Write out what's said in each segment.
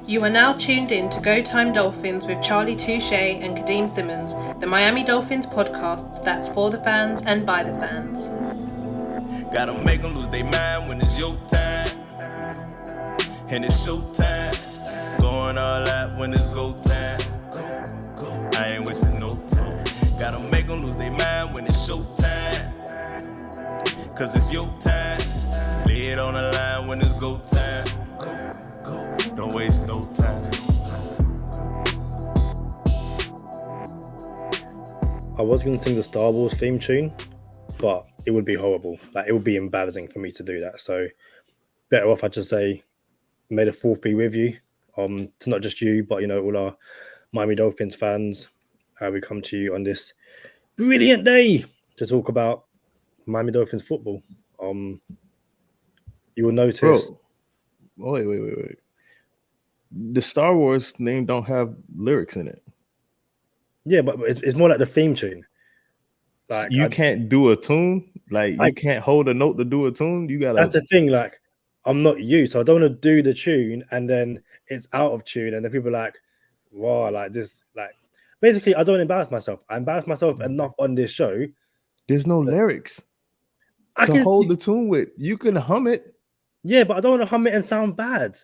You are now tuned in to Go Time Dolphins with Charlie Touche and Kadeem Simmons, the Miami Dolphins podcast that's for the fans and by the fans. Gotta make them lose their mind when it's your time. And it's show time. Going all out when it's go time. Go. I ain't wasting no time. Gotta make them lose their mind when it's show time. Cause it's your time. Lay it on the line when it's go time. Go. Don't waste no time. I was going to sing the Star Wars theme tune, but it would be horrible. Like, it would be embarrassing for me to do that. So better off I just say, may the fourth be with you. To not just you, but, all our Miami Dolphins fans. We come to you on this brilliant day to talk about Miami Dolphins football. You will notice... Bro, wait. The Star Wars name don't have lyrics in it. Yeah, but it's more like the theme tune. Like, you can't do a tune? Like, you can't hold a note to do a tune? You gotta... That's the thing, like, I'm not you, so I don't want to do the tune and then it's out of tune and then people are like, wow, like this, like, basically I don't embarrass myself. I embarrass myself enough on this show. There's no lyrics to hold the tune with. You can hum it. Yeah, but I don't want to hum it and sound bad.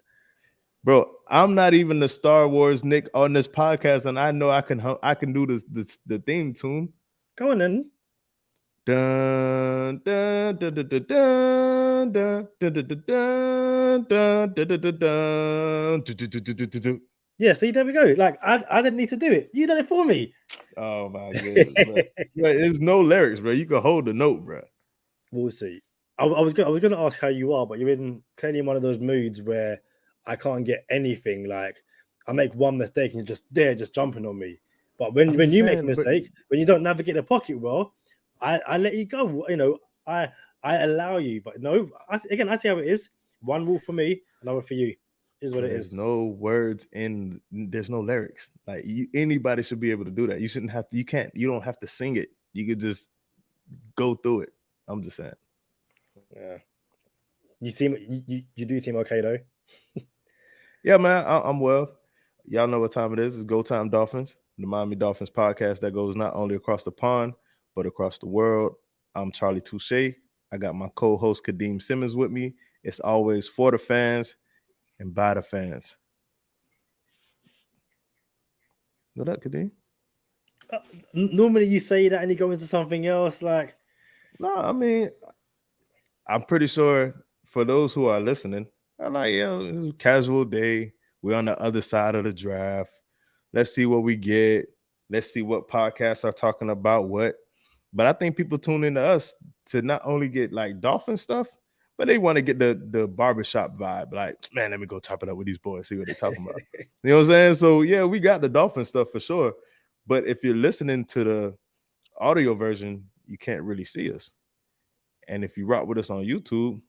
Bro, I'm not even the Star Wars Nick on this podcast, and I know I can do the theme tune. Go on then. Dun, dun, dun, dun, dun, dun, dun, dun, dun, dun, dun, dun. Yeah, see, there we go. Like, I didn't need to do it. You did it for me. Oh my goodness, bro. There's no lyrics, bro. You can hold the note, bro. We'll see. I was going to ask how you are, but you're clearly in one of those moods where I can't get anything. Like, I make one mistake and you're just jumping on me. But when you make a mistake, when you don't navigate the pocket well, I let you go. I allow you. But no, I see how it is. One rule for me, another for you. Is what it is. There's no words there's no lyrics. Like, anybody should be able to do that. You shouldn't have to. You don't have to sing it. You could just go through it. I'm just saying. Yeah. You do seem okay though. Yeah, man, I'm well. Y'all know what time it is. It's Go Time Dolphins, the Miami Dolphins podcast that goes not only across the pond, but across the world. I'm Charlie Touche. I got my co-host Kadeem Simmons with me. It's always for the fans and by the fans. Know that, Kadeem? Normally you say that and you go into something else. Like, no, I mean, I'm pretty sure for those who are listening, I'm like, it's a casual day. We're on the other side of the draft. Let's see what we get. Let's see what podcasts are talking about what. But I think people tune into us to not only get like Dolphin stuff, but they want to get the barbershop vibe. Like, man, let me go top it up with these boys, see what they're talking about. You know what I'm saying? So, yeah, we got the Dolphin stuff for sure. But if you're listening to the audio version, you can't really see us. And if you rock with us on YouTube,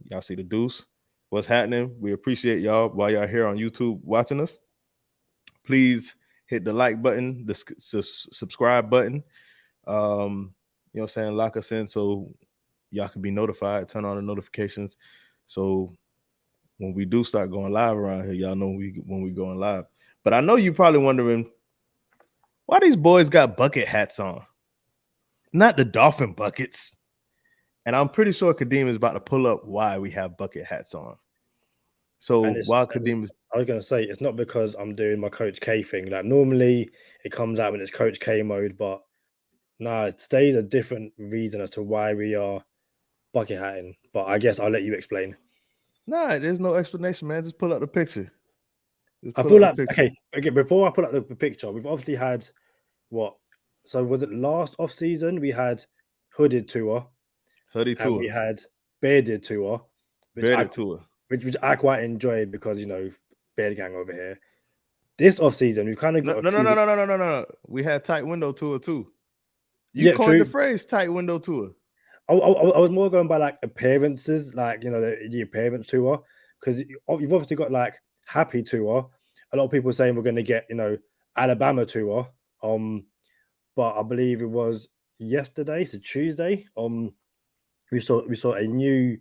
y'all see the deuce. What's happening? We appreciate y'all while y'all here on YouTube watching us. Please hit the like button, the subscribe button. You know what I'm saying? Lock us in so y'all can be notified. Turn on the notifications. So when we do start going live around here, y'all know when we going live. But I know you're probably wondering why these boys got bucket hats on. Not the Dolphin buckets. And I'm pretty sure Kadeem is about to pull up why we have bucket hats on. So while Kadeem is... I was going to say, it's not because I'm doing my Coach K thing. Like, normally it comes out when it's Coach K mode, but today's a different reason as to why we are bucket hatting. But I guess I'll let you explain. Nah, there's no explanation, man. Just pull up the picture. I feel like, okay, before I pull up the picture, we've obviously had what? So was it last off season? We had hooded Tua. We had bearded Tua. Which I quite enjoyed because, beard gang over here. This off season, we've kind of got no. We had tight window Tua too. You coined the phrase tight window Tua. I was more going by like appearances, like, the appearance Tua, because you've obviously got like happy Tua. A lot of people saying we're going to get, Alabama Tua. But I believe it was yesterday, so Tuesday. We saw a new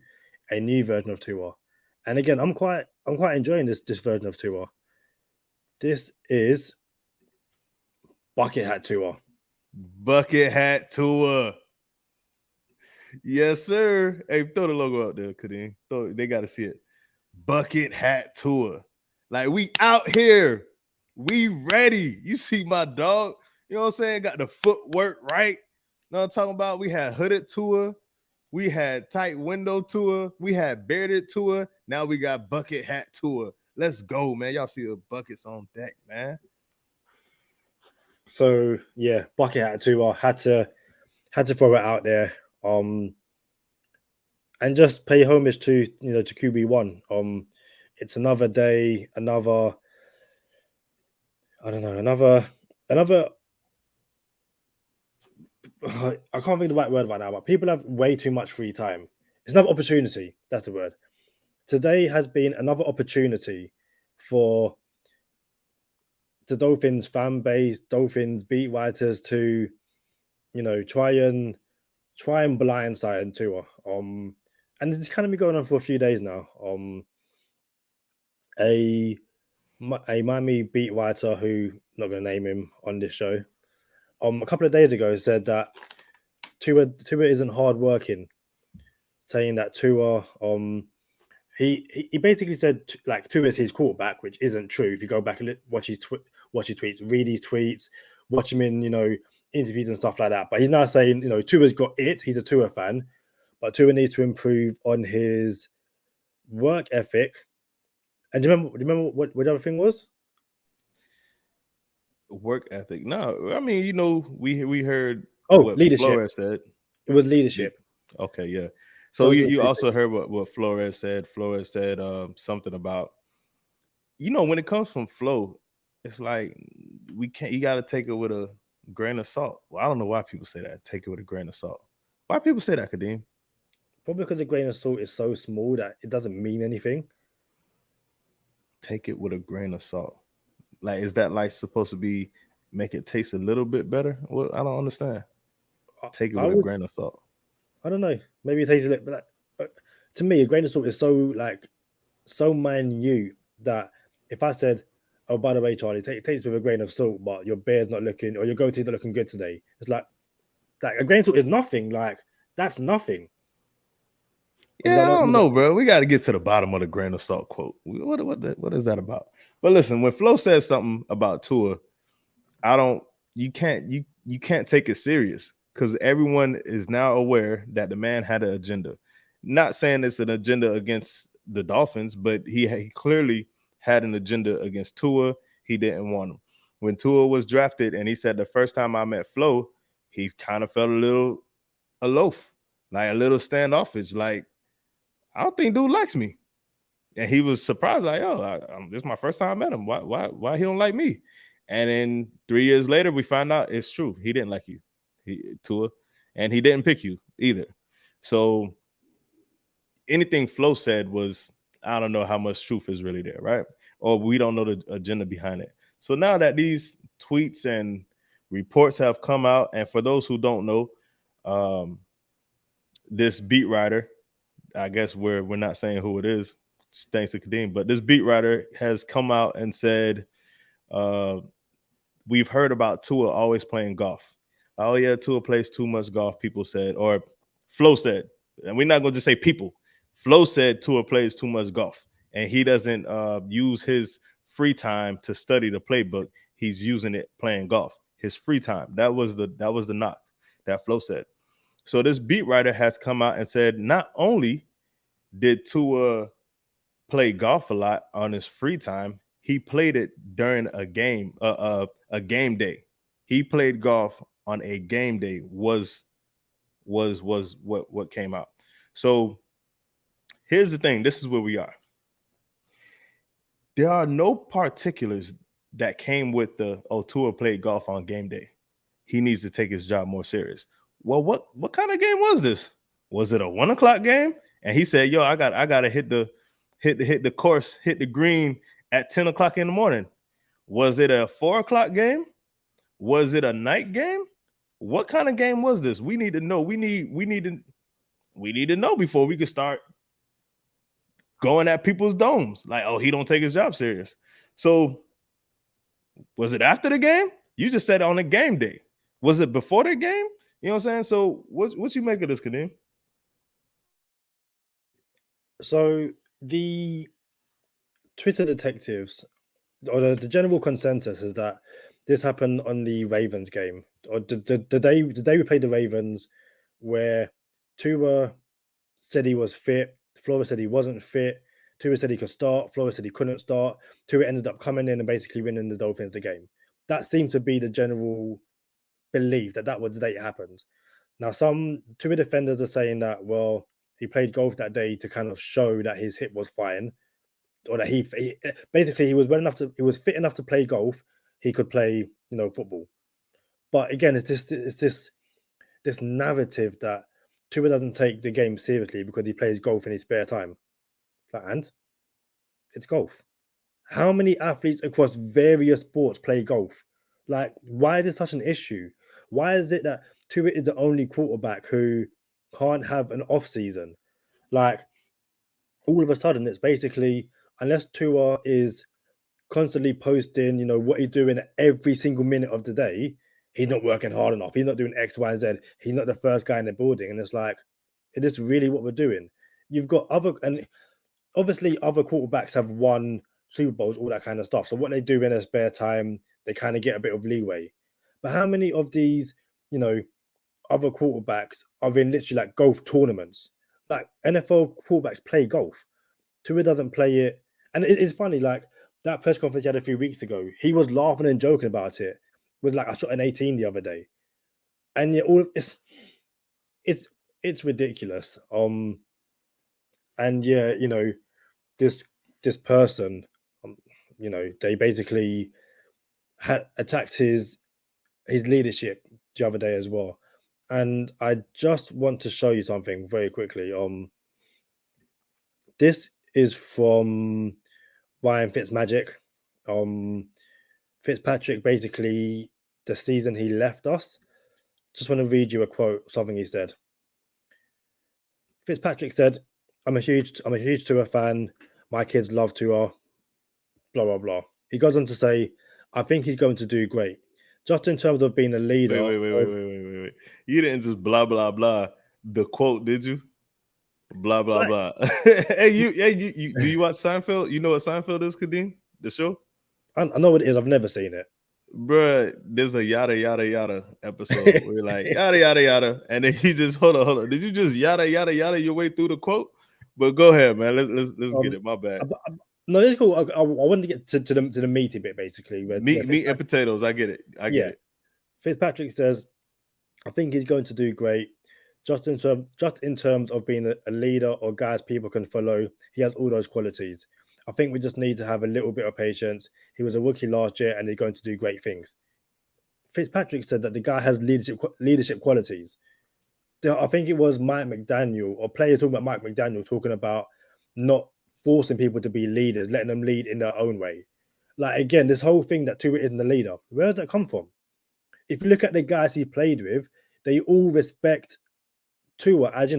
version of Tua. And again, I'm quite I'm quite enjoying this version of Tua. This is bucket hat Tua. Bucket hat Tua. Yes, sir. Hey, throw the logo out there, Kadeem. They got to see it. Bucket hat Tua. Like, we out here. We ready. You see my dog. You know what I'm saying? Got the footwork right. You know what I'm talking about? We had hooded Tua. We had tight window Tua. We had bearded Tua. Now we got bucket hat Tua. Let's go, man. Y'all see the buckets on deck, man. So yeah, bucket hat Tua. Had to throw it out there. And just pay homage to to QB1. It's another day, another I can't think of the right word right now, but people have way too much free time. It's another opportunity. That's the word. Today has been another opportunity for the Dolphins fan base, Dolphins beat writers to, try and blindside Tua. And it's kind of been going on for a few days now. A Miami beat writer who not going to name him on this show, a couple of days ago said that Tua isn't hard working, saying that Tua he basically said like Tua is his quarterback, which isn't true. If you go back and watch his tweets, read his tweets, watch him in interviews and stuff like that. But he's now saying Tua's got it. He's a Tua fan, but Tua needs to improve on his work ethic. And do you remember what the other thing was? Work ethic. No, I mean, we heard what leadership. Flores said. It was leadership. Okay, yeah. So you also heard what Flores said. Flores said something about, when it comes from Flo, it's like you got to take it with a grain of salt. Well, I don't know why people say that. Take it with a grain of salt. Why people say that, Kadeem? Probably because the grain of salt is so small that it doesn't mean anything. Take it with a grain of salt. Like, is that like supposed to be make it taste a little bit better? Well, I don't understand. Take it with a grain of salt. I don't know. Maybe it tastes a little bit like, to me, a grain of salt is so minute that if I said, oh, by the way, Charlie, take it with a grain of salt, but your beard's not looking, or your goatee's not looking good today. It's like a grain of salt is nothing. Like, that's nothing. Yeah, I don't know, bro. We got to get to the bottom of the grain of salt quote. What is that about? But listen, when Flo says something about Tua, you can't take it serious because everyone is now aware that the man had an agenda. Not saying it's an agenda against the Dolphins, but he clearly had an agenda against Tua. He didn't want him. When Tua was drafted, and he said the first time I met Flo, he kind of felt a little aloof, like a little standoffish, like, I don't think dude likes me. And he was surprised, like, this is my first time I met him. Why he don't like me? And then 3 years later, we find out it's true. He didn't like you, Tua, and he didn't pick you either. So anything Flo said was, I don't know how much truth is really there, right? Or we don't know the agenda behind it. So now that these tweets and reports have come out, and for those who don't know, this beat writer, I guess we're not saying who it is, thanks to Kadeem, but this beat writer has come out and said, we've heard about Tua always playing golf. Oh yeah, Tua plays too much golf, people said, or Flo said, and we're not going to just say people. Flo said Tua plays too much golf, and he doesn't use his free time to study the playbook. He's using it playing golf. His free time. That was the knock that Flo said. So this beat writer has come out and said not only did Tua play golf a lot on his free time, he played it during a game day. He played golf on a game day was what came out. So here's the thing. This is where we are. There are no particulars that came with Tua played golf on game day. He needs to take his job more serious. Well, what kind of game was this? Was it a 1 o'clock game? And he said, yo, I gotta hit the course, hit the green at 10 o'clock in the morning. Was it a 4 o'clock game? Was it a night game? What kind of game was this? We need to know. We need to know before we can start going at people's domes. Like, oh, he don't take his job serious. So was it after the game? You just said on the game day. Was it before the game? You know what I'm saying? So what you make of this, Kadeem? So the Twitter detectives, or the general consensus is that this happened on the Ravens game, or the day we played the Ravens, where Tua said he was fit, Flores said he wasn't fit, Tua said he could start, Flores said he couldn't start. Tua ended up coming in and basically winning the Dolphins the game. That seems to be the general belief that was the day it happened. Now, some Tua defenders are saying that, well, he played golf that day to kind of show that his hip was fine, or that he basically he was fit enough to play golf. He could play, football. But again, it's this narrative that Tua doesn't take the game seriously because he plays golf in his spare time. And it's golf. How many athletes across various sports play golf? Like, why is this such an issue? Why is it that Tua is the only quarterback who can't have an off season? Like, all of a sudden, it's basically, unless Tua is constantly posting, what he's doing every single minute of the day, he's not working hard enough. He's not doing X, Y, and Z. He's not the first guy in the building. And it's like, is this really what we're doing? You've got and obviously other quarterbacks have won Super Bowls, all that kind of stuff. So what they do in their spare time, they kind of get a bit of leeway. But how many of these, other quarterbacks are in literally like golf tournaments? Like NFL quarterbacks play golf. Tua doesn't play it. And it's funny, like that press conference he had a few weeks ago, he was laughing and joking about it. With like, I shot an 18 the other day. And yeah, it's ridiculous. And yeah, this person, they basically had attacked his leadership the other day as well. And I just want to show you something very quickly. This is from Ryan Fitzmagic. Fitzpatrick, basically, the season he left us. Just want to read you a quote, something he said. Fitzpatrick said, I'm a huge Tua fan. My kids love Tua. Blah, blah, blah. He goes on to say, I think he's going to do great. Just in terms of being a leader. Wait. You didn't just blah, blah, blah. The quote, did you? Blah, blah, blah. Hey, you do you watch Seinfeld? You know what Seinfeld is, Kadeem? The show? I know what it is. I've never seen it. Bruh, there's a yada, yada, yada episode where you're like, yada, yada, yada. And then he just, hold on. Did you just yada, yada, yada your way through the quote? But go ahead, man. Let's get it. My bad. No, it's cool. I wanted to get to the meaty bit, basically. Meat and potatoes. I get it. I get it. Fitzpatrick says, I think he's going to do great. Just in terms of being a leader or guys people can follow, he has all those qualities. I think we just need to have a little bit of patience. He was a rookie last year and he's going to do great things. Fitzpatrick said that the guy has leadership qualities. I think it was Mike McDaniel, or players talking about Mike McDaniel, talking about not forcing people to be leaders, letting them lead in their own way. Like, again, this whole thing that Tua isn't the leader, where does that come from? If you look at the guys he played with, they all respect Tua as,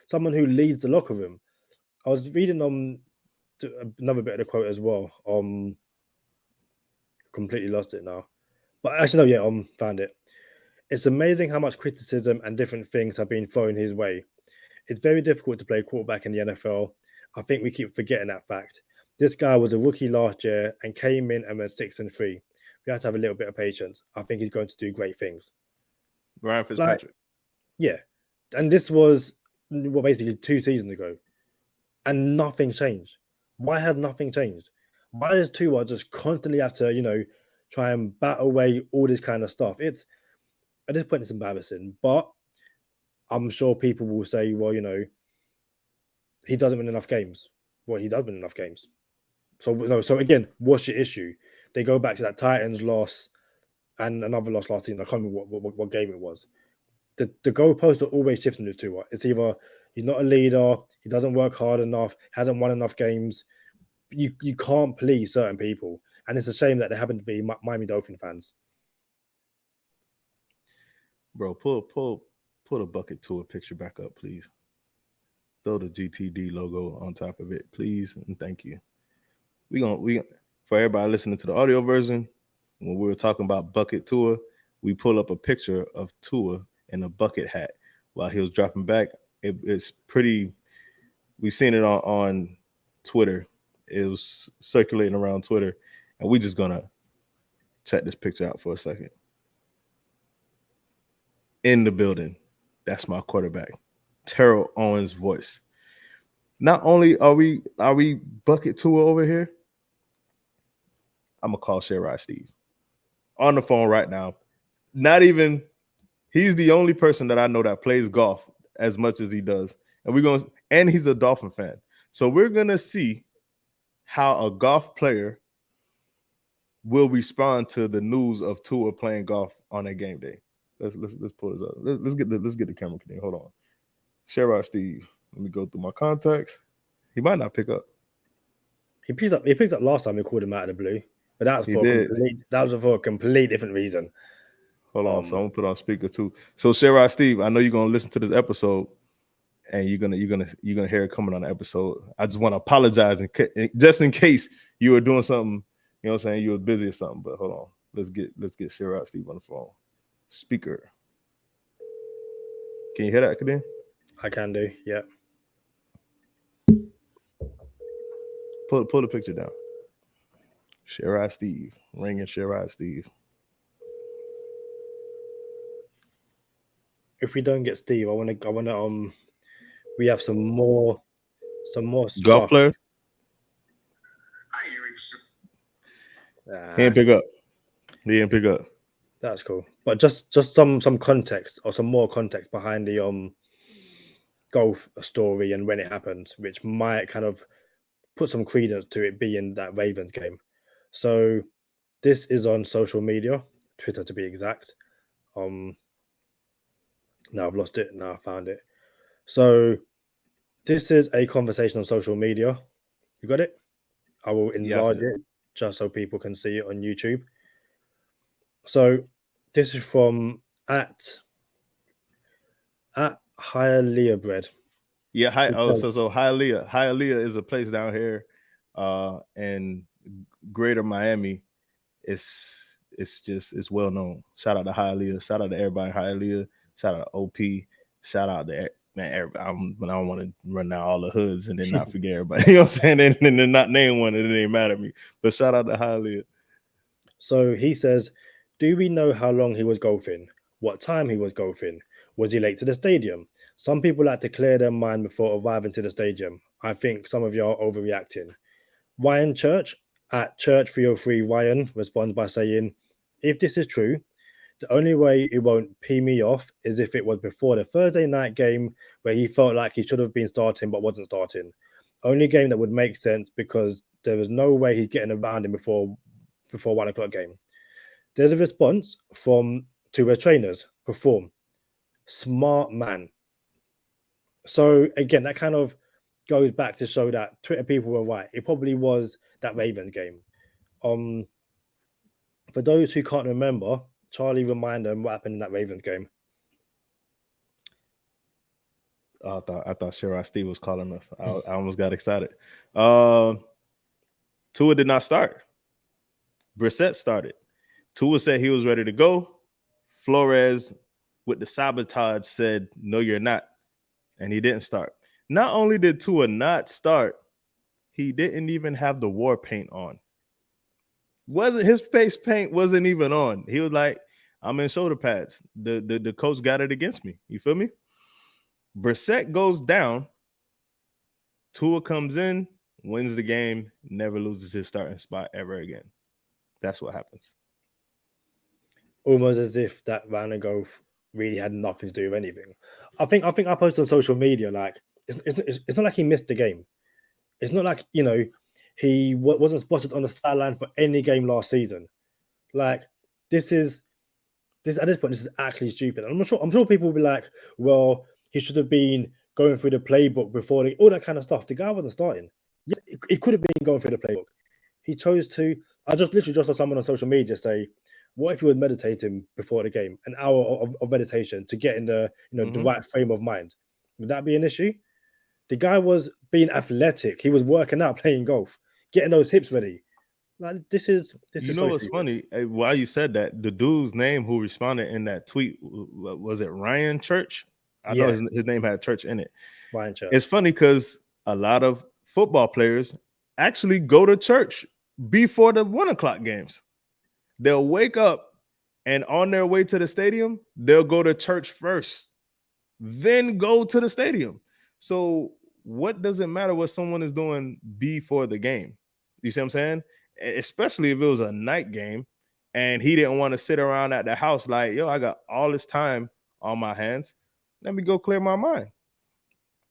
someone who leads the locker room. I was reading another bit of the quote as well. Completely lost it now. But actually, no, yeah, found it. It's amazing how much criticism and different things have been thrown his way. It's very difficult to play quarterback in the NFL. I think we keep forgetting that fact. This guy was a rookie last year and came in and went 6-3. We have to have a little bit of patience. I think he's going to do great things. Ryan Fitzpatrick. Yeah. And this was, basically 2 seasons ago. And nothing changed. Why has nothing changed? Why does Tua just constantly have to, try and bat away all this kind of stuff? At this point, it's embarrassing. But I'm sure people will say, well, he doesn't win enough games. Well, he does win enough games. So again, what's your issue? They go back to that Titans loss and another loss last season. I can't remember what game it was. The goalposts are always shifting with Tua. It's either he's not a leader, he doesn't work hard enough, hasn't won enough games. You can't please certain people. And it's a shame that they happen to be Miami Dolphin fans. Bro, pull the bucket Tua picture back up, please. Throw the GTD logo on top of it, please, and thank you. We for everybody listening to the audio version, when we were talking about bucket Tua, we pull up a picture of Tua in a bucket hat while he was dropping back. It's pretty. We've seen it on Twitter. It was circulating around Twitter, and we just gonna check this picture out for a second. In the building, that's my quarterback, Terrell Owens' voice. Not only are we bucket Tua over here, I'm gonna call Sherrod Steve on the phone right now. Not even he's the only person that I know that plays golf as much as he does, and he's a Dolphin fan. So we're gonna see how a golf player will respond to the news of Tua playing golf on a game day. Let's pull this up. Let's get the camera connected. Hold on. Sherrod Steve. Let me go through my contacts. He might not pick up. He picked up last time we called him out of the blue, but that was for a complete different reason. Hold on. So I'm gonna put on speaker too. So Sherrod Steve, I know you're gonna listen to this episode, and you're gonna hear it coming on the episode. I just want to apologize just in case you were doing something. You know what I'm saying? You were busy or something. But hold on. Let's get Sherrod Steve on the phone. Speaker. Can you hear that, Kadeem? I can do, yeah. Pull the picture down. Sherrod Steve. Ringing Sherrod Steve. If we don't get Steve, I wanna we have some more golf players. He didn't pick up. That's cool. But just some context or some more context behind the golf story and when it happened, which might kind of put some credence to it being that Ravens game. So this is on social media, Twitter to be exact. Now I've lost it. Now I found it. So this is a conversation on social media. You got it? I will enlarge it just so people can see it on YouTube. So this is from at Hialeah Bread. Yeah, so Hialeah is a place down here in greater Miami. It's well known. Shout out to Hialeah. Shout out to everybody in Hialeah. Shout out to OP. Shout out to everybody. But I don't want to run down all the hoods and then not forget everybody. You know what I'm saying? And then not name one, and it ain't mad at me. But shout out to Hialeah. So he says, do we know how long he was golfing? What time he was golfing? Was he late to the stadium? Some people like to clear their mind before arriving to the stadium. I think some of you are overreacting. Ryan Church at Church303 Ryan responds by saying, if this is true, the only way it won't pee me off is if it was before the Thursday night game where he felt like he should have been starting but wasn't starting. Only game that would make sense because there was no way he's getting around him before 1 o'clock game. There's a response from two trainers. Perform. Smart man. So again, that kind of goes back to show that Twitter people were right. It probably was that Ravens game. For those who can't remember, Charlie, remind them what happened in that Ravens game. I thought Sherrod Steve was calling us. I almost got excited. Tua did not start. Brissett started. Tua said he was ready to go. Flores, with the sabotage, said, no, you're not. And he didn't start. Not only did Tua not start, he didn't even have the war paint on. His face paint wasn't even on. He was like, I'm in shoulder pads. The coach got it against me. You feel me? Brissett goes down. Tua comes in, wins the game, never loses his starting spot ever again. That's what happens. Almost as if that round of golf really had nothing to do with anything. I think I posted on social media, like, it's not like he missed the game. It's not like, he wasn't spotted on the sideline for any game last season. Like, this at this point, this is actually stupid. And I'm sure people will be like, well, he should have been going through the playbook before all that kind of stuff. The guy wasn't starting. Yes, it could have been going through the playbook. He chose to. I literally just saw someone on social media say, what if he was meditating before the game, an hour of meditation to get in the the right frame of mind? Would that be an issue? The guy was being athletic. He was working out, playing golf, getting those hips ready. Like this is You know so what's stupid. funny? While you said that, the dude's name who responded in that tweet, was it Ryan Church? I know Yeah, his name had church in it. Ryan Church. It's funny because a lot of football players actually go to church before the 1:00 games. They'll wake up and on their way to the stadium, they'll go to church first, then go to the stadium. So what does it matter what someone is doing before the game? You see what I'm saying? Especially if it was a night game and he didn't want to sit around at the house like, yo, I got all this time on my hands. Let me go clear my mind.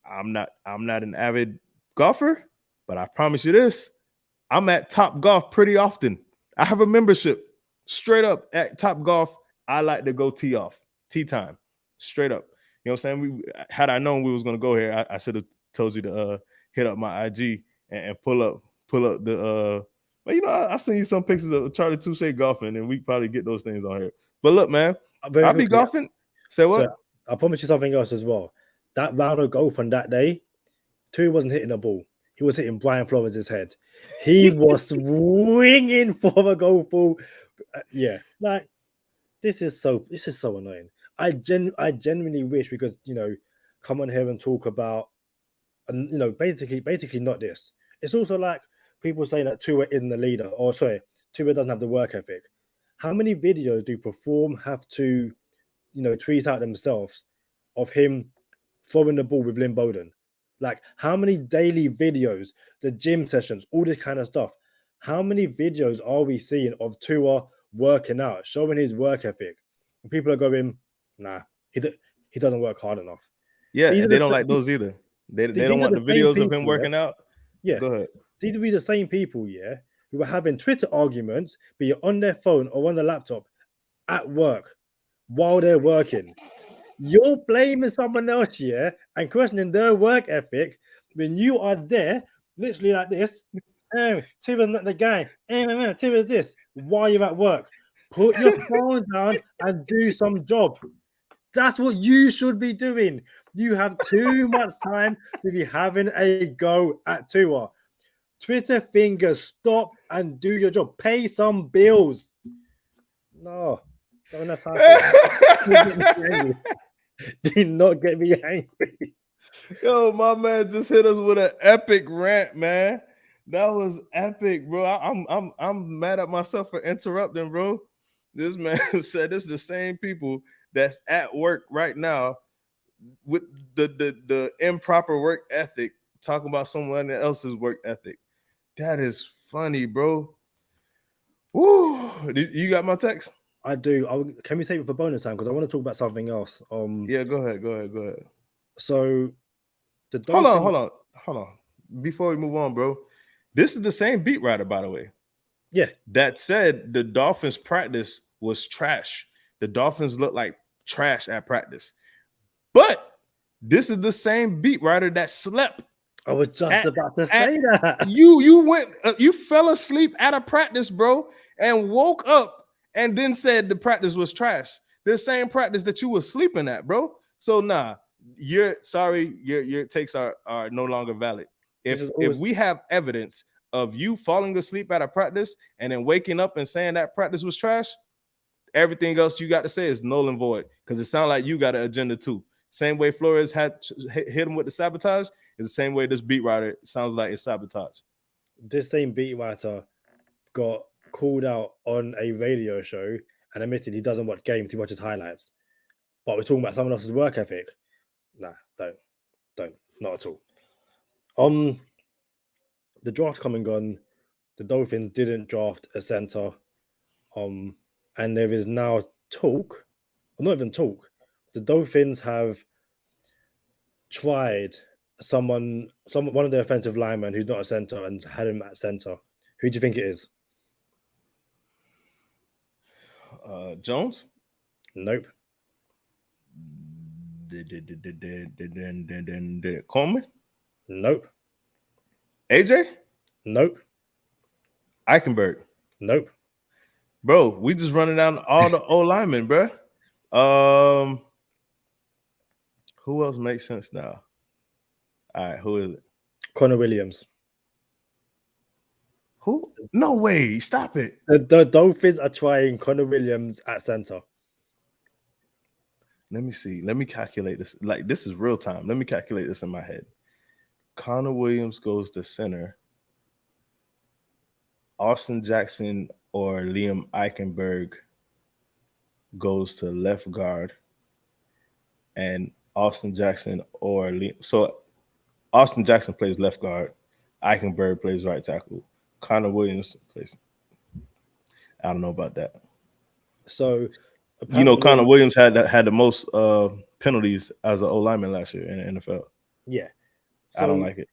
I'm not an avid golfer, but I promise you this. I'm at Top Golf pretty often. I have a membership straight up at Top Golf. I like to go tee off, tee time, straight up. You know what I'm saying? Had I known we was gonna go here, I should have told you to hit up my IG and pull up the but you know, I seen you some pictures of Charlie Touche golfing, and we probably get those things on here. But look, man, I'll be golfing. Say what? So I promise you something else as well. That round of golf on that day, Tua wasn't hitting the ball. He was hitting Brian Flores' head. He was swinging for the golf ball. Yeah, like this is so annoying. I genuinely wish we could, come on here and talk about, and basically not this. It's also like people saying that Tua isn't the leader, or sorry, Tua doesn't have the work ethic. How many videos do Perform have to, tweet out themselves of him throwing the ball with Lynn Bowden? Like, how many daily videos, the gym sessions, all this kind of stuff? How many videos are we seeing of Tua working out, showing his work ethic? And people are going, nah, he doesn't work hard enough. Yeah, and they don't like those either. They don't want the videos of him working out. Yeah, go ahead. These would be the same people, who are having Twitter arguments, be it on their phone or on the laptop, at work, while they're working. You're blaming someone else, and questioning their work ethic when you are there, literally like this. Oh, Tua's not the guy. Oh, Tua's this. While you're at work, put your phone down and do some job. That's what you should be doing. You have too much time to be having a go at Tua. Twitter fingers, stop and do your job. Pay some bills. No, that's happening. Do not get me angry. Yo, my man just hit us with an epic rant, man. That was epic, bro. I'm mad at myself for interrupting, bro. This man said it's the same people that's at work right now with the improper work ethic, talking about someone else's work ethic. That is funny, bro. Woo! You got my text? I do. Can we save it for bonus time? Because I want to talk about something else. Yeah, go ahead. So, the Dolphins... Hold on. Before we move on, bro, this is the same beat writer, by the way. Yeah. That said, the Dolphins' practice was trash. The Dolphins looked like trash at practice. But this is the same beat writer that slept. I was just about to say that. You fell asleep at a practice, bro, and woke up and then said the practice was trash. The same practice that you were sleeping at, bro. So your takes are no longer valid. If we have evidence of you falling asleep at a practice and then waking up and saying that practice was trash, everything else you got to say is null and void, because it sounds like you got an agenda too. Same way Flores had hit him with the sabotage is the same way this beat writer sounds like it's sabotage. This same beat writer got called out on a radio show and admitted he doesn't watch games, he watches highlights. But we're talking about someone else's work ethic. Nah, don't, not at all. The draft's come and gone. The Dolphins didn't draft a center. And there is now talk, or not even talk. The Dolphins have tried one of their offensive linemen who's not a center and had him at center. Who do you think it is? Jones? Nope. Coleman? Nope. AJ? Nope. Eichenberg? Nope. Bro, we just running down all the O linemen, bro. Who else makes sense now? All right, who is it? Connor Williams. Who? No way! Stop it. The Dolphins are trying Connor Williams at center. Let me see. Let me calculate this. Like, this is real time. Let me calculate this in my head. Connor Williams goes to center. Austin Jackson or Liam Eichenberg goes to left guard. And Austin Jackson or Liam. So Austin Jackson plays left guard. Eichenberg plays right tackle. Connor Williams plays. I don't know about that. So, you know, Connor Williams had the most penalties as an O lineman last year in the NFL. Yeah, so I don't like it.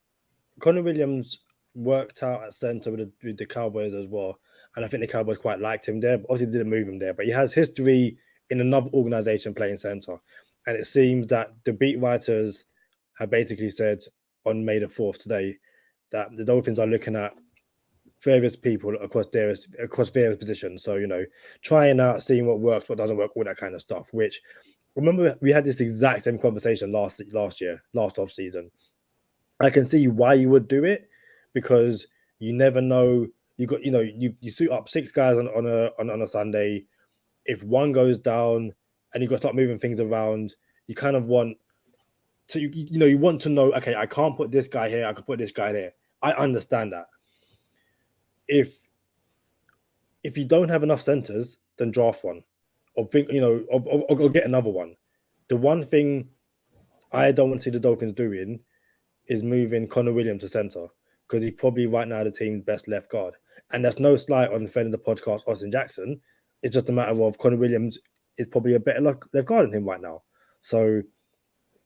Connor Williams worked out at center with the Cowboys as well, and I think the Cowboys quite liked him there. But obviously, didn't move him there, but he has history in another organization playing center, and it seems that the beat writers have basically said on May the 4th today that the Dolphins are looking at various people across various positions. So, you know, trying out, seeing what works, what doesn't work, all that kind of stuff. Which, remember, we had this exact same conversation last off season. I can see why you would do it, because you never know. You got, you know, you suit up 6 guys on a Sunday. If one goes down and you got to start moving things around, you kind of want to, you want to know, okay, I can't put this guy here, I can put this guy there. I understand that. If you don't have enough centers, then draft one, or think, or get another one. The one thing I don't want to see the Dolphins doing is moving Connor Williams to center, because he's probably right now the team's best left guard. And that's no slight on the friend of the podcast, Austin Jackson. It's just a matter of Connor Williams is probably a better left guard than him right now. So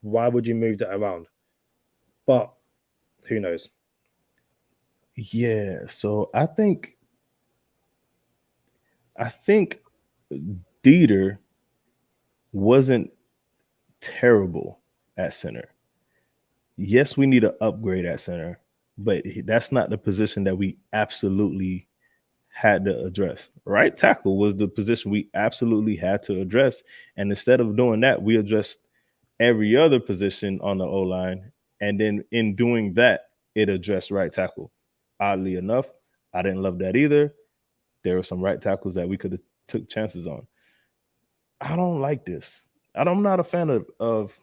why would you move that around? But who knows? Yeah, so I think Dieter wasn't terrible at center. Yes, we need an upgrade at center, but that's not the position that we absolutely had to address. Right tackle was the position we absolutely had to address. And instead of doing that, we addressed every other position on the O-line. And then in doing that, it addressed right tackle. Oddly enough, I didn't love that either. There were some right tackles that we could have took chances on. I don't like this. I'm not a fan of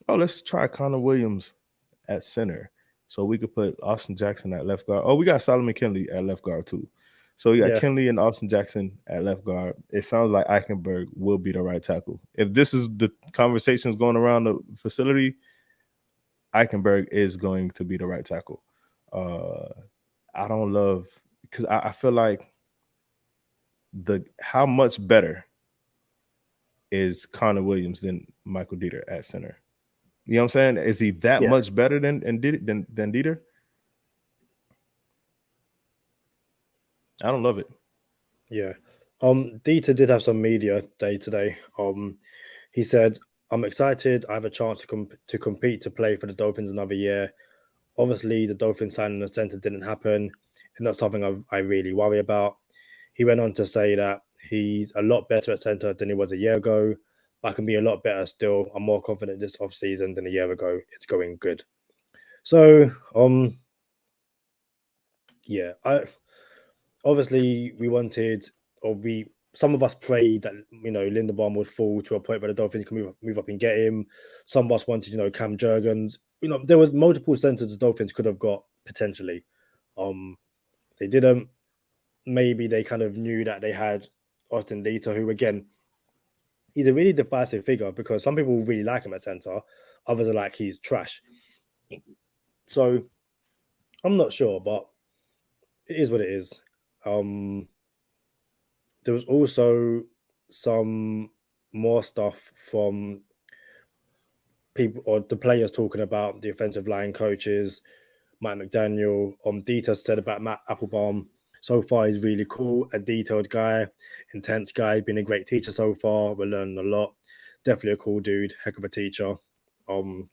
let's try Connor Williams at center, so we could put Austin Jackson at left guard. Oh, we got Solomon Kinley at left guard too. So we got Kinley and Austin Jackson at left guard. It sounds like Eichenberg will be the right tackle. If this is the conversations going around the facility, Eichenberg is going to be the right tackle. I don't love, because I feel like how much better is Connor Williams than Michael Dieter at center? You know what I'm saying? Is he that much better than Dieter? I don't love it. Yeah. Dieter did have some media day today. He said, "I'm excited. I have a chance to compete to play for the Dolphins another year. Obviously, the Dolphins signing the center didn't happen. It's not something I really worry about." He went on to say that he's a lot better at center than he was a year ago, but I can be a lot better still. I'm more confident this offseason than a year ago. It's going good. So, yeah, obviously we wanted, some of us prayed that, Linderbaum would fall to a point where the Dolphins can move up and get him. Some of us wanted, Cam Jurgens. There was multiple centers the Dolphins could have got potentially. They didn't. Maybe they kind of knew that they had Austin Dieter, who, again, he's a really divisive figure, because some people really like him at center. Others are like, he's trash. So I'm not sure, but it is what it is. There was also some more stuff from people, or the players, talking about the offensive line coaches, Mike McDaniel. Dieter said about Matt Applebaum, so far he's really cool, a detailed guy, intense guy, been a great teacher so far. We're learning a lot. Definitely a cool dude, heck of a teacher. Friend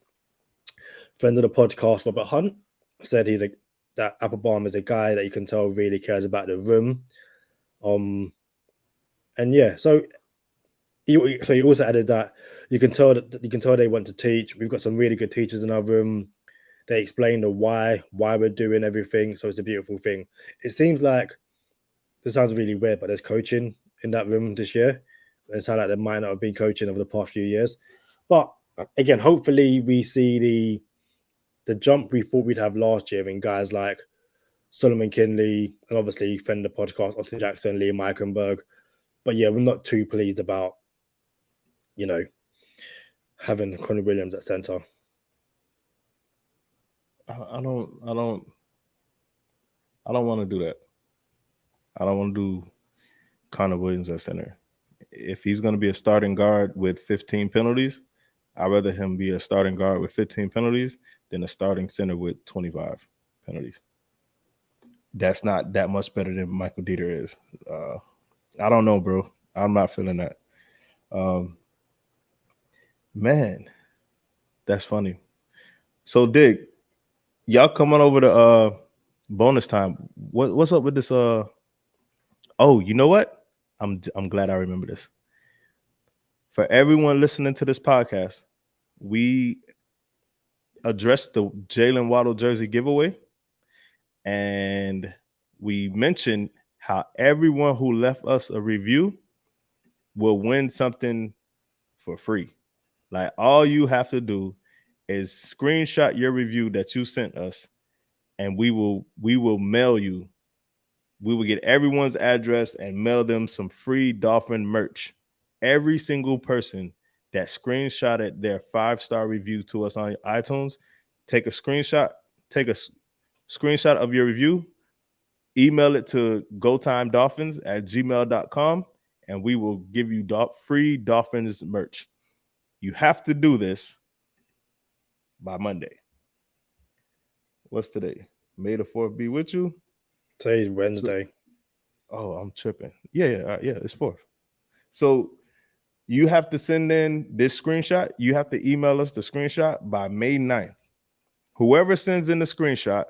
of the podcast, Robert Hunt, said that Applebaum is a guy that you can tell really cares about the room. And yeah, so he also added that you can tell they want to teach. We've got some really good teachers in our room. They explain the why we're doing everything. So it's a beautiful thing. It seems like, this sounds really weird, but there's coaching in that room this year. It sounds like there might not have been coaching over the past few years. But again, hopefully we see the jump we thought we'd have last year in guys like Solomon Kinley and obviously friend of the podcast, Austin Jackson, Liam Eichenberg. But yeah, we're not too pleased about, having Conor Williams at center. I don't want to do that. I don't want to do Conor Williams at center. If he's going to be a starting guard with 15 penalties, I'd rather him be a starting guard with 15 penalties than a starting center with 25 penalties. That's not that much better than Michael Dieter is. I don't know, bro. I'm not feeling that. Man, that's funny. So, Dig, y'all coming over to bonus time. What's up with this? Oh, you know what? I'm glad I remember this. For everyone listening to this podcast, we addressed the Jalen Waddle jersey giveaway, and we mentioned how everyone who left us a review will win something for free. Like, all you have to do is screenshot your review that you sent us, and we will mail you. We will get everyone's address and mail them some free Dolphin merch. Every single person that screenshotted their 5-star review to us on iTunes, take a screenshot of your review, email it to gotimedolphins@gmail.com, and we will give you free Dolphins merch. You have to do this by Monday. What's today? May the 4th be with you. Today's Wednesday. I'm tripping. Yeah, it's 4th. So you have to send in this screenshot. You have to email us the screenshot by May 9th. Whoever sends in the screenshot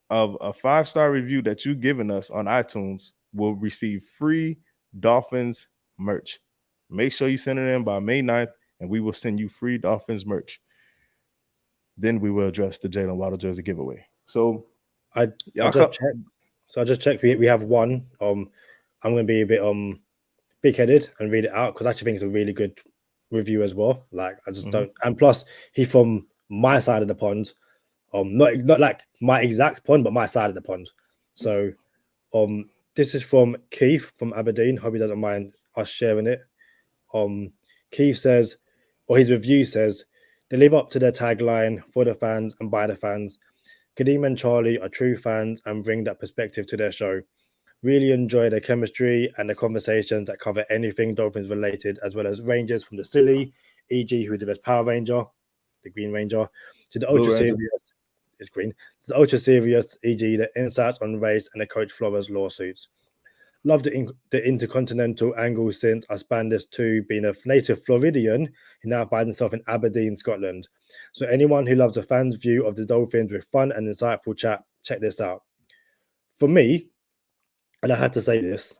of a 5-star review that you've given us on iTunes will receive free Dolphins merch. Make sure you send it in by May 9th, and we will send you free Dolphins merch. Then we will address the Jalen Waddle jersey giveaway. So I just checked. We have one. I'm going to be a bit big-headed and read it out because I actually think it's a really good review as well. Like, I just don't. And plus, he's from my side of the pond. Not like my exact pond, but my side of the pond. So, this is from Keith from Aberdeen. Hope he doesn't mind us sharing it. Keith says, or his review says, they live up to their tagline for the fans and by the fans. Kadeem and Charlie are true fans and bring that perspective to their show. Really enjoy their chemistry and the conversations that cover anything Dolphins related, as well as Rangers from the silly, e.g. who's the best Power Ranger, the Green Ranger, to the ultra serious, it's green, to the ultra serious, e.g. the insights on race and the Coach Flores lawsuits. Love the intercontinental angle since I spanned this too. Being a native Floridian, he now finds himself in Aberdeen, Scotland. So anyone who loves a fan's view of the Dolphins with fun and insightful chat, check this out. For me, and I had to say this,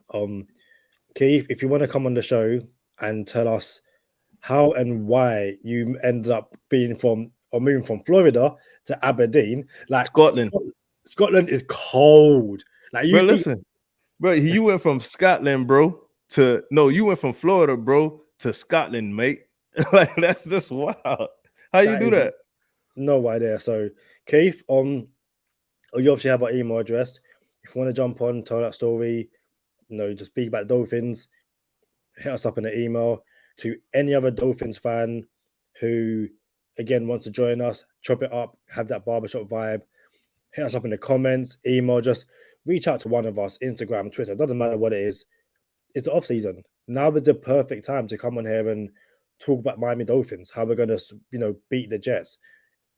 Keith, if you want to come on the show and tell us how and why you ended up moving from Florida to Aberdeen, like Scotland is cold. Like, listen. Bro, you went from Scotland, bro, you went from Florida, bro, to Scotland, mate. Like, that's just wild. How you do that? No idea. So, Keith, you obviously have our email address. If you want to jump on, tell that story, just speak about Dolphins, hit us up in an email. To any other Dolphins fan who, again, wants to join us, chop it up, have that barbershop vibe, hit us up in the comments, email, just reach out to one of us, Instagram, Twitter, doesn't matter what it is. It's the off season. Now is the perfect time to come on here and talk about Miami Dolphins, how we're going to, beat the Jets,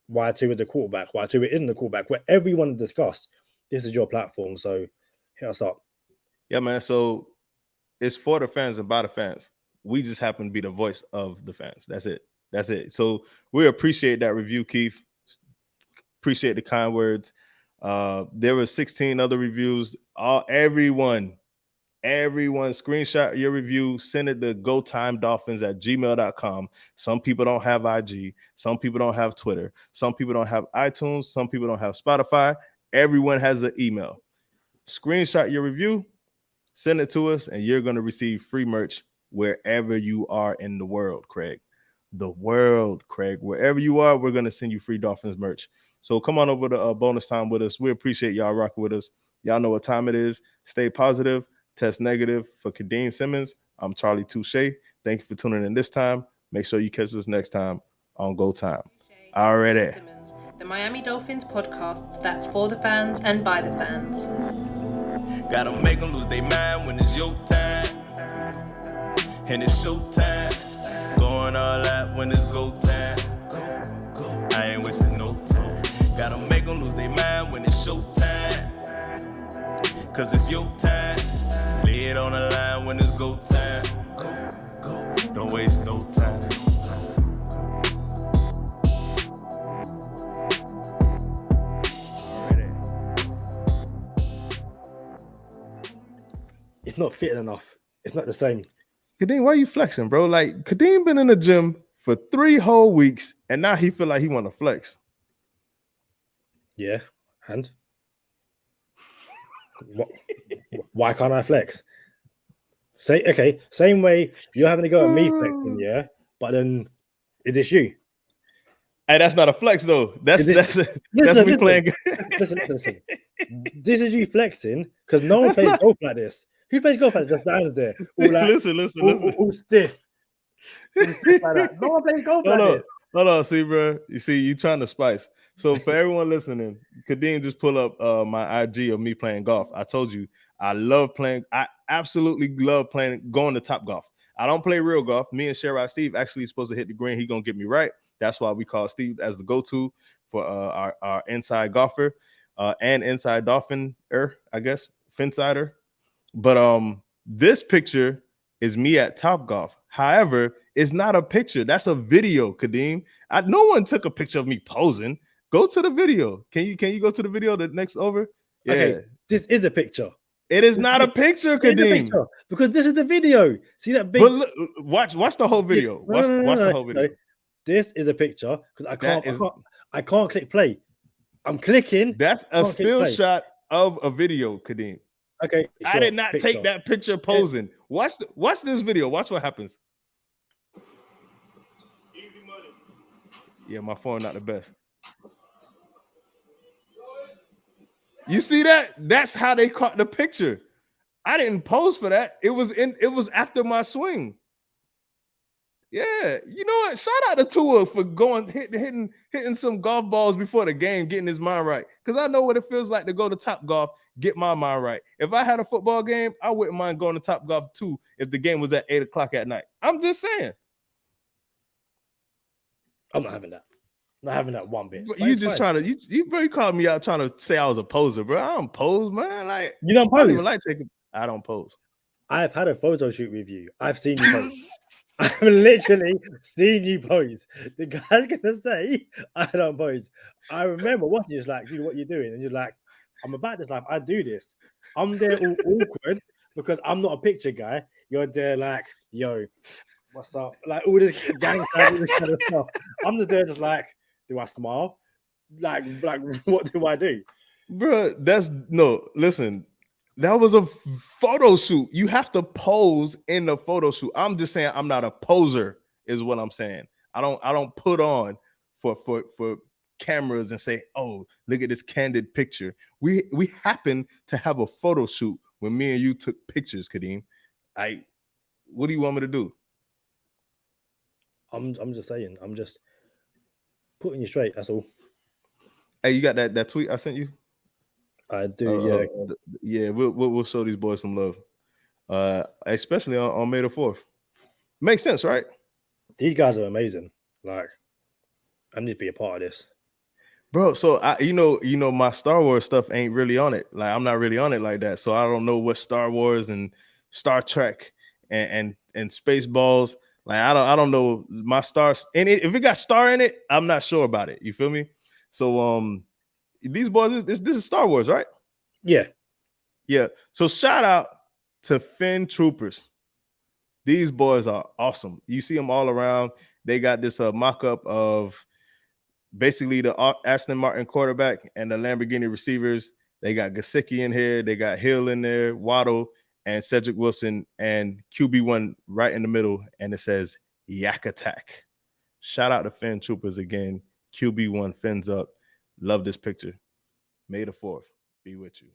why Tua is the quarterback, why Tua isn't the quarterback, whatever you want to discuss. This is your platform, so hit us up. Yeah, man. So it's for the fans and by the fans. We just happen to be the voice of the fans. That's it. So we appreciate that review, Keith. Appreciate the kind words. There were 16 other reviews. Everyone Everyone screenshot your review, send it to gotimedolphins@gmail.com. Some people don't have IG. Some people don't have Twitter. Some people don't have iTunes. Some people don't have Spotify. Everyone has an email. Screenshot your review, send it to us, and you're going to receive free merch wherever you are in the world, Craig. The world, Craig. Wherever you are, we're going to send you free Dolphins merch. So come on over to bonus time with us. We appreciate y'all rocking with us. Y'all know what time it is. Stay positive. Test negative. For Kadeem Simmons, I'm Charlie Touche. Thank you for tuning in this time. Make sure you catch us next time on Go Time. Already. Simmons, the Miami Dolphins podcast that's for the fans and by the fans. Gotta make them lose their mind when it's your time. And it's showtime. Going all out when it's go time. I ain't wasting no time. Gotta make them lose their mind when it's showtime. Cause it's your time. Lay it on the line when it's go time. Don't waste no time. It's not fitting enough. It's not the same. Kadeem, why are you flexing, bro? Like, Kadeem been in the gym for 3 whole weeks, and now he feel like he want to flex. Yeah, and why can't I flex? Same way you're having to go at me flexing, yeah, but then it is you. Hey, that's not a flex though. That's me playing. Listen. This is you flexing because no one plays golf like this. Who plays golf like this? Just stands there, all like, listen. all stiff. All stiff like that. No one plays golf like this. Hold on, see, bro. You see, you trying to spice. So for everyone listening, Kadeem just pull up my IG of me playing golf. I told you I love playing. I absolutely love going to Top Golf. I don't play real golf. Me and Sherrod Steve actually supposed to hit the green. He gonna get me right. That's why we call Steve as the go-to for our inside golfer and inside dolphiner, I guess, Finsider. But this picture is me at Top Golf. However, it's not a picture. That's a video, Kadeem. No one took a picture of me posing. Go to the video. Can you go to the video the next over? Yeah. Okay, this is a picture. It is not a picture, Kadeem. Because this is the video. See that big? But look, watch the whole video. Watch the whole video. No. This is a picture because I can't click play. I'm clicking. That's a still shot of a video, Kadeem. Okay, sure. I did not take that picture posing. Watch this video. Watch what happens. Easy money. Yeah, my phone not the best. You see that? That's how they caught the picture. I didn't pose for that. It was after my swing. Yeah, you know what? Shout out to Tua for hitting some golf balls before the game, getting his mind right. Because I know what it feels like to go to Top Golf, get my mind right. If I had a football game, I wouldn't mind going to Top Golf too if the game was at 8:00 at night. I'm just saying. I'm not having that. Not having that one bit. You just trying to you called me out trying to say I was a poser, bro. I don't pose, man. Like you don't pose. I don't pose. I've had a photo shoot with you. I've seen you pose. I've literally seen you pose. The guy's gonna say I don't pose. I remember watching you, just like, dude, what you're doing, and you're like, I'm about this life. I do this. I'm there all awkward because I'm not a picture guy. You're there like, yo, what's up? Like all this gang sign, all this kind of stuff. I'm there just like, do I smile? Like what do I do? Bro, listen. That was a photo shoot. You have to pose in the photo shoot. I'm just saying I'm not a poser, is what I'm saying. I don't put on for cameras and say, oh, look at this candid picture. We happen to have a photo shoot when me and you took pictures, Kadeem. What do you want me to do? I'm just saying. I'm just putting you straight. That's all. Hey, you got that tweet I sent you? I do, yeah. We'll show these boys some love, especially on May the 4th. Makes sense, right? These guys are amazing. Like, I need to be a part of this, bro. So you know, my Star Wars stuff ain't really on it. Like, I'm not really on it like that. So I don't know what Star Wars and Star Trek and Spaceballs. Like, I don't know my stars. And if it got star in it, I'm not sure about it. You feel me? So these boys, this is Star Wars, right? Yeah. So shout out to Finn Troopers. These boys are awesome. You see them all around. They got this mock-up of basically the Aston Martin quarterback and the Lamborghini receivers. They got Gesicki in here. They got Hill in there, Waddle, and Cedric Wilson, and QB1 right in the middle. And it says Yak Attack. Shout out to Finn Troopers again. QB1 fins up. Love this picture. May the 4th be with you.